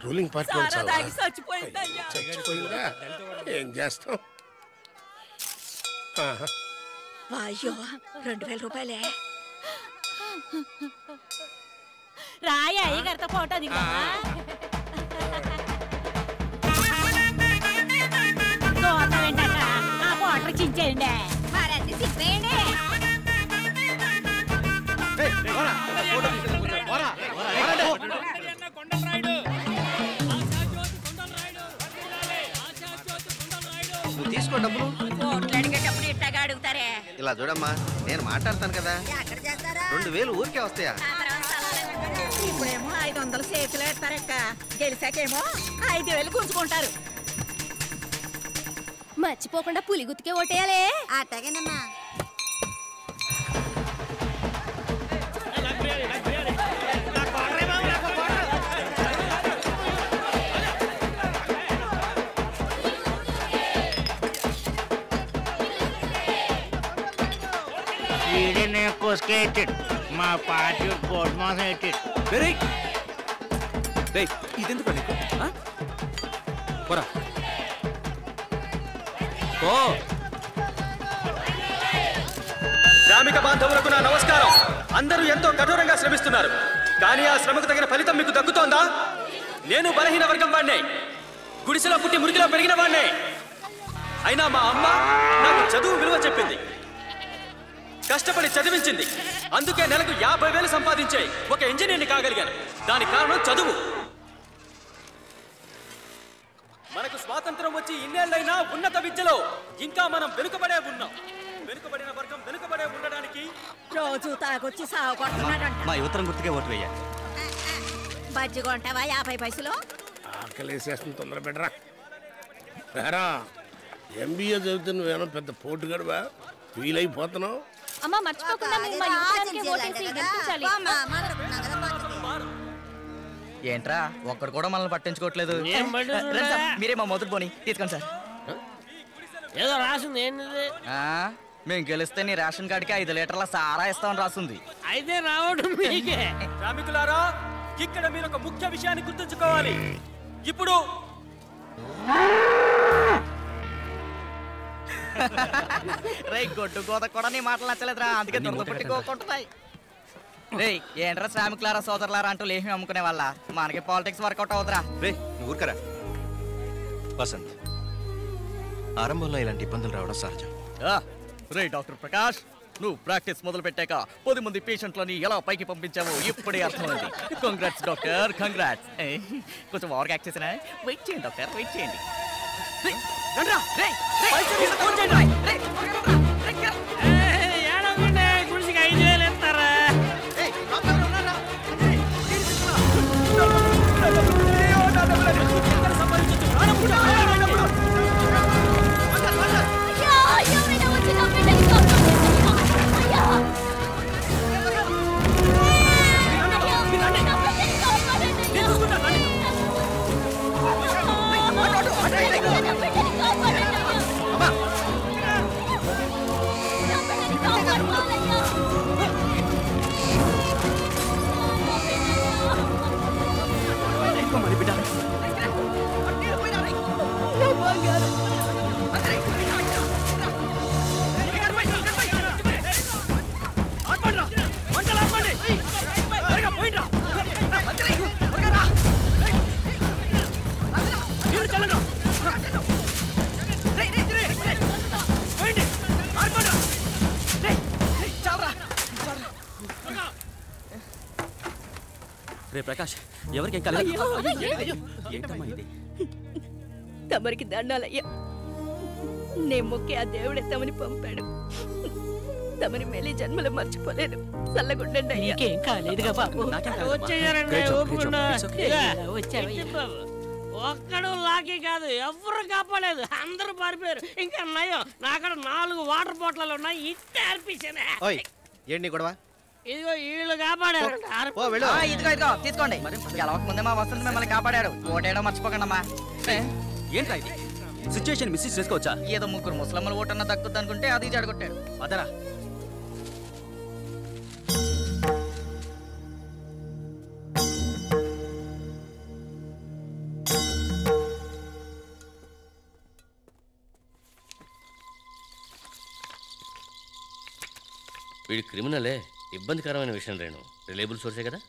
Ruling party చచ్చిపోయిందా? ఏం చేస్తాం? అయ్యో 2000 రూపాయలే. రాయ అయ్యగారితో ఫోటో దిగా. ఏంటక్క ఆ ఫోటో చించేయండి. మరండి సిప్పేయండి. నువ్వు తీసుకో డబ్బులు. ఓట్లు అడిగేటప్పుడు ఇట్టగా అడుగుతారే. ఇలా చూడమ్మా, నేను మాట్లాడతాను కదా. ఎక్కడ చేస్తారా? 2000 ఊరికే వస్తాయా? ఇప్పుడేమో 500 చేతులు వేస్తారక్క. గెలిచాకేమో 5000 గుంజుకుంటారు. మర్చిపోకుండా పులి గుర్తుకే ఓటేయాలే. అట్టగేనమ్మా. మా పార్టీ కోట్ మాసం ఇదెందుకు నీకు? పోరా శ్రామిక బాంధవులకు నా నమస్కారం. అందరూ ఎంతో కఠోరంగా శ్రమిస్తున్నారు, కానీ ఆ శ్రమకు తగిన ఫలితం మీకు దక్కుతోందా? నేను బలహీన వర్గం వాడినే, గుడిసెలో పుట్టి మురికిలో పెరిగిన వాడినే. అయినా మా అమ్మ నాకు చదువు విలువ చెప్పింది, కష్టపడి చదివించింది. అందుకే నెలకు 50,000 సంపాదించే ఒక ఇంజనీర్ని కాగలిగాను. దానికి కారణం చదువు. మనకు స్వాతంత్రం వచ్చి ఇన్నేళ్లైనా ఉన్నత విద్యలో ఇంకా మనం వెనుకబడే ఉన్నాం. వెనుకబడిన వర్గం వెనుకబడే ఉండడానికి రోజు తాగొచ్చి సాగు కొడుతున్నాడంట. మా యువతరం గుర్తుకే ఓటు వేయ. బజ్జి కొంటావా 50 పైసలు? ఆకలేసేస్తుంది, తొందర పెట్టరా. ఎంబీఏ చదివితే నువ్వేమో పెద్ద పోటుగాడువా? ఫీల్ అయిపోతున్నావు. అమ్మా మర్చిపోకుండా మీరు మా యువతరానికి ఓటేసి గెలిపించాలి. ఏంట్రా ఒక్కడు కూడా మనల్ని పట్టించుకోవట్లేదు. మీరే మా మొదటి పోనీ తీసుకోండి సార్. ఏదో రాసింది ఏంటిది? మేము గెలిస్తే నీ రేషన్ కార్డుకి 5 లీటర్ల సారా ఇస్తామని రాసింది. అయితే రావడం మీకే. శ్రామికులారా, ఇక్కడ మీరు ఒక ముఖ్య విషయాన్ని గుర్తుంచుకోవాలి. ఇప్పుడు గొడ్డు గోద కూడా నీ మాటలు నచ్చలేదురా, అందుకే దొరకపట్టి కోకుంటున్నాయి. రే ఏంట్రా శ్రామికులారా సోదరులారా అంటూ లేహి అమ్ముకునే వాళ్ళ మనకి పాలిటిక్స్ వర్కౌట్ అవుతురా. రే నువ్వు ఊరుకరా. వసంత్, ఆరంభంలో ఇలాంటి ఇబ్బందులు రావడం సహజం. రే డాక్టర్ ప్రకాష్, నువ్వు ప్రాక్టీస్ మొదలు పెట్టాక 10 మంది పేషెంట్లని ఎలా పైకి పంపించావో ఇప్పుడే అర్థమైంది. Congrats doctor, congrats. కొంచెం ఓవర్ యాక్ట్ చేసినా. వెయిట్ చేయండి డాక్టర్, వెయిట్ చేయండి. గుడిసికి 5,000 ఇస్తారా? రే ప్రకాష్, ఎవరికి ఏంటమ్మా ఇది? తమరికి దండాలయ్యా. నేను మొక్కి ఆ దేవుడే తమని పంపాడు. తమని మేలే జన్మలో మర్చిపోలేదు. చల్లగుండండి అయ్యా. నీకేం కాలేదుగా బాబు. వచ్చేయారండి, ఒక్కడు లాకీ కాదు, ఎవరు కాపాడలేదు, అందరూ పారిపోయారు. ఇంకా నయం, నాకడ 4 వాటర్ బాటిల్ ఉన్నాయి, ఇట్టే అర్పించానే. ఏంటి గొడవ? ఇదిగో వీళ్ళు కాపాడారు. ఇదిగో ఇదిగో తీసుకోండి. గెలవక ముందే మా వసంత్ మిమ్మల్ని కాపాడాడు. ఓటేయడం మర్చిపోకండి అమ్మా. ఏంట్రా ఇది? సిచ్యుయేషన్ మిస్యూజ్ చేసుకోవచ్చా? ఏదో 3 ముస్లింలు ఓటన్న దక్కుద్ది అనుకుంటే అది జడగొట్టాడు. అదరా వీడి క్రిమినలే, ఇబ్బందికరమైన విషయం రేణు. రిలయబుల్ సోర్సే కదా?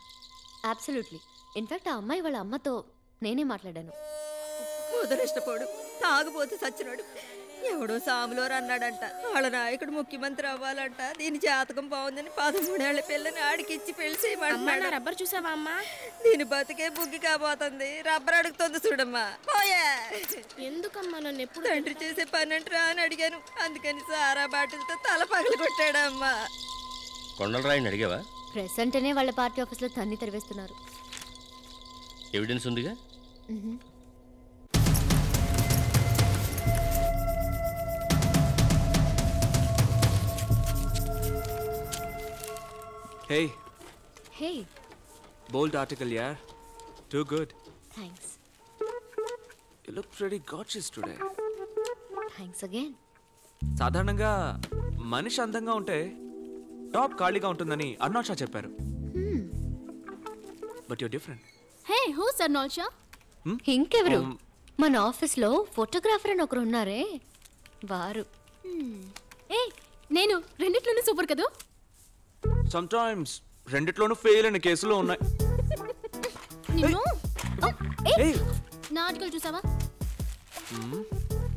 అబ్సల్యూట్లీ. ఇన్ఫాక్ట్ ఆ అమ్మాయి వాళ్ళ అమ్మతో నేనే మాట్లాడాను. ముదరిష్టపోడు, తాగుపోతే సచ్చినాడు. ఎవడో సాములోరు అన్నాడంట వాళ్ళ నాయకుడు ముఖ్యమంత్రి అవ్వాలంట. దీని జాతకం బాగుందని 13 ఏళ్ల పిల్లని ఆడికిచ్చి పెళ్లి చేయమంటున్నాడు. రబ్బర్ చూసావా అమ్మా? దీని బతికే బుగ్గి కాబోతుంది. రబ్బర్ అడుగుతుంది చూడమ్మా. పోయా ఎందుకమ్మా నన్ను ఎప్పుడు తండ్రి చేసే పని అంటారా అని అడిగాను. అందుకని సారా బాటిల్తో తల పగలు కొట్టాడమ్మా. కొండలరాయిని అడిగావా? ప్రెసెంట్ అనే వాళ్ళ పార్టీ ఆఫీస్లో తన్ని తరివేస్తున్నారు. ఎవిడెన్స్ ఉందిగా? Hey. Hey. Bold article, yeah. Too good. Thanks. You look pretty gorgeous today. Thanks again. సాధారణంగా మనిషి అందంగా ఉంటే టాప్ ఖాళీగా ఉంటుందని అర్నాల్ షా చెప్పారు. But you different. Hey, who's Arnold Shah? ఇంకెవరు? మన ఆఫీస్లో ఫోటోగ్రాఫర్ అని ఒకరు ఉన్నారే వారు. నేను రెండిట్లోనూ సూపర్ కదా. సమ్టైమ్స్ రెండిట్లోనూ ఫెయిల్ అయిన కేసులు ఉన్నాయి. నా ఆర్టికల్ చూసావా?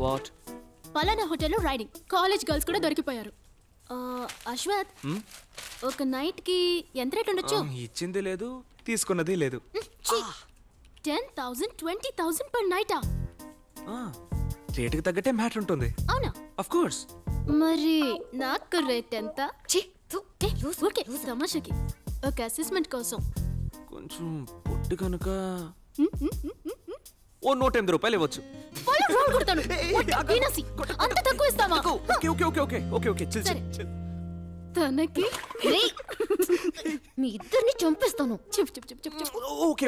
వాట్? పలానా హోటల్లో రైడింగ్, కాలేజ్ గర్ల్స్ కూడా దొరికిపోయారు. అశ్వత్, ఒక నైట్ కి ఎంత రేట్ ఉండొచ్చు? ఇచ్చింది లేదు, తీసుకున్నది లేదు. 10,000 20,000 per night. రేటుకి తగ్గట్టే మ్యాటర్ ఉంటుంది. అవునా? Of course. మరి నాకు రేట్ ఎంత? ఓకే, తమాషకి ఒక అసెస్మెంట్ కోసం కొంచెం పొట్టు కనుక ఓ 180 రూపాయలు ఇవ్వచ్చు. అంత తక్కువ ఇస్తావా? తనకి మీ ఇద్దరిని చంపేస్తాను. ఓకే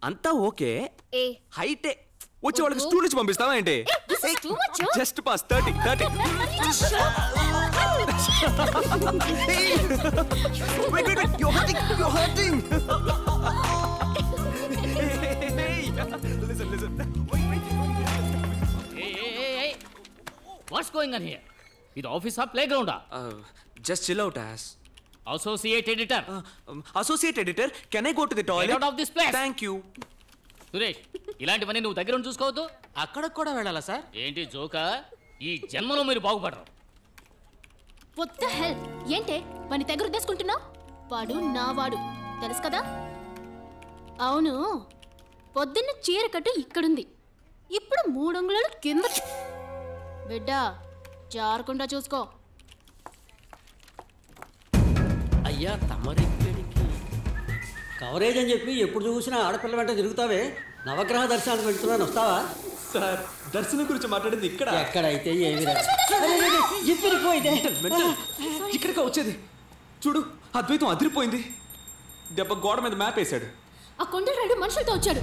అంతా ఓకే. హైటే వచ్చి వాళ్ళకి స్టూల్ నుంచి పంపిస్తావా ఏంటి? Just pass 30. You're hurting. Listen. Hey. What's going on here? Is the office or playground? Just chill out, ass. Associate editor. Associate editor, can I go to the toilet? Get out of this place. Thank you. Suresh, ఇలాంటివన్నీ నువ్వు దగ్గర ఉండి చూసుకోవద్దు. అక్కడికి కూడా వెళ్ళాలా sir? ఏంటి జోకా? ఈ జన్మలో మీరు బాగుపడరు. What the hell? ఏంటే వాని దగ్గర ఉద్దేశుకుంటున్నావు? వాడు నా వాడు తెలుసు కదా. అవును, పొద్దున్న చీర కట్టు ఇక్కడుంది, ఇప్పుడు 3 అంగుళాలు కింద. బిడ్డ జారకుండా చూసుకో. అయ్యా తమరెక్కడికి? కవరేజ్ అని చెప్పి ఎప్పుడు చూసినా ఆడపిల్ల వెంట తిరుగుతావే. నవగ్రహ దర్శనానికి వెళ్తున్నాను, వస్తావా? సార్, దర్శనం గురించి మాట్లాడింది ఇక్కడ. ఎక్కడైతే ఏమి ఇక్కడికి వచ్చేది చూడు. అద్వైతం అదిరిపోయింది. దెబ్బ గోడ మీద మ్యాప్ వేశాడు. ఆ కొండరాడు మనుషులతో వచ్చాడు.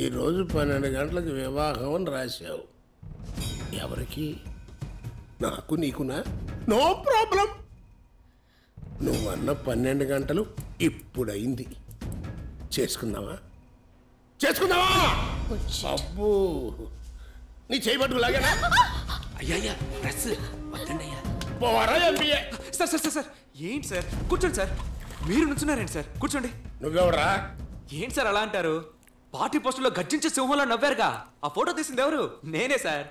ఈరోజు 12 గంటలకు వివాహం అని రాశావు. ఎవరికి? నాకు నీకునా? No problem. నువ్వన్న 12 గంటలు ఇప్పుడైంది. చేసుకుందామా? అబ్బో, నీ చేయబట్టు లాగేనా? అయ్యా ప్రెస్ వద్దండి అయ్యా. పోవారా ఎంబీఏ? సార్ ఏంటి సార్? కూర్చోండి సార్. మీరు నుంచున్నారేంటి సార్? కూర్చోండి. నువ్వెవరా? ఏంటి సార్ అలా అంటారు? పార్టీ పోస్టులో గర్జించే సింహంలో నవ్వారుగా, ఆ ఫోటో తీసింది ఎవరు? నేనే sir.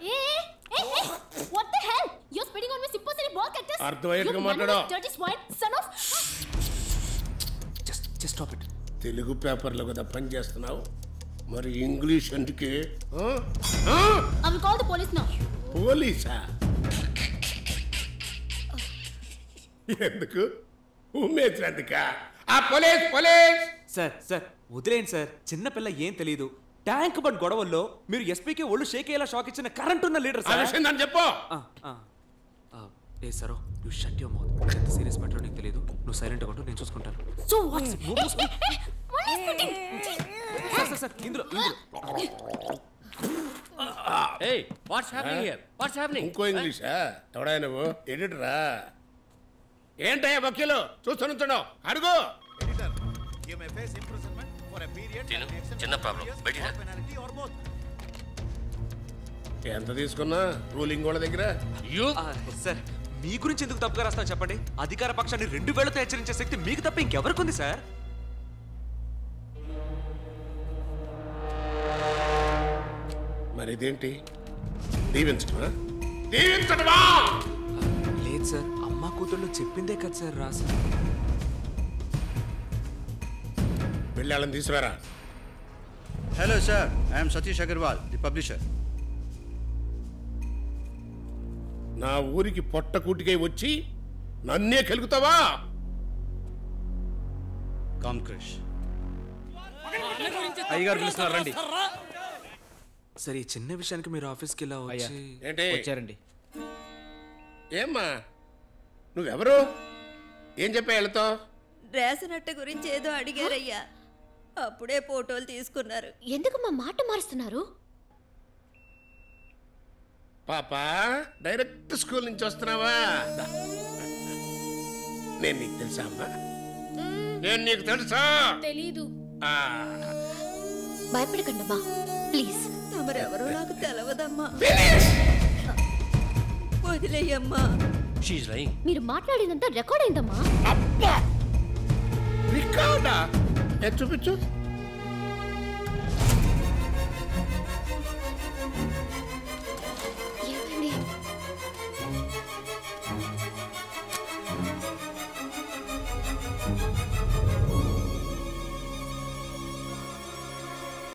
What the hell? You're spitting on my supposedly ball cactus. అర్థమయ్యేట్టుగా మాట్లాడు. Dirty swine, son of. Just stop it. Telugu పేపర్లో కదా పని చేస్తున్నావు, మరి ఇంగ్లీష్ ఎందుకే? I will call the police now. పోలీసా? ఎందుకు? ఉమ్మేసినందుకా? ఆ పోలీస్. సార్ వదిలేండి సార్. చిన్నపిల్ల ఏం తెలియదు. ట్యాంక్ బండ్ గొడవల్లో మీరు ఎస్పీకి ఒళ్ళు షేక్ అయ్యేలా షాక్ ఇచ్చిన కరెంట్ ఉన్న లీడర్ సార్. చెప్పు. ఏ సరో, యు షట్ యువర్ మౌత్. ఎంత సీరియస్ మ్యాటర్ నీకు తెలియదు. నువ్వు సైలెంట్ గా ఉండు, నేను చూసుకుంటాను. So what's సార్ ఇందులో Hey, what's happening here? What's happening? ఇంకో ఇంగ్లీషా? ఎవడా నువ్వు? ఎడిటరా? ఏంటయ్యా వకీలు చూస్తున్నావు? అడుగు. చిన్న ప్రాబ్లం. ఎంత తీసుకున్నా రూలింగ్ వాళ్ళ దగ్గర సార్ మీ గురించి ఎందుకు తప్పుగా రాస్తావు చెప్పండి. అధికార పక్షాన్ని 2 వేళ్లతో హెచ్చరించే శక్తి మీకు తప్ప ఇంకెవరికి ఉంది సార్? మరి ఇదేంటి దీవించడమా? దీవించడమా? లేదు సార్, అమ్మ కూతుళ్ళు చెప్పిందే కదా సార్ రాసా. వెళ్ళి వాళ్ళని తీసుకురా. Hello sir, I am Satish Agarwal, the publisher. నా ఊరికి పొట్టకూటికై వచ్చి నన్నే కెలుగుతావా? Come Krish. అయ్యగారు పిలుస్తున్నారు రండి. సరే ఈ చిన్న విషయానికి మీరు ఆఫీస్కి ఇలా వచ్చి ఏంటి వచ్చారండి. ఏమ్మా నువ్వెవరు? ఏం చెప్పా వెళ్తావు? రేషన్ అట్ట గురించి ఏదో అడిగారయ్యా, అప్పుడే ఫోటోలు తీసుకున్నారు. ఎందుకు మా మాట మారుస్తున్నారు? పాపా డైరెక్ట్ స్కూల్ నుంచి వస్తున్నావా? నేను నీకు తెలుసా అమ్మా? నేను నీకు తెలుసా? తెలీదు. ఆ, భయపడకండమ్మా ప్లీజ్. తమరెవరో నాకు తెలవదమ్మా, వదిలేయమ్మా. She lying. మీరు మాట్లాడినంత రికార్డ్ అయిందమ్మా. రికార్డా? చూపించు.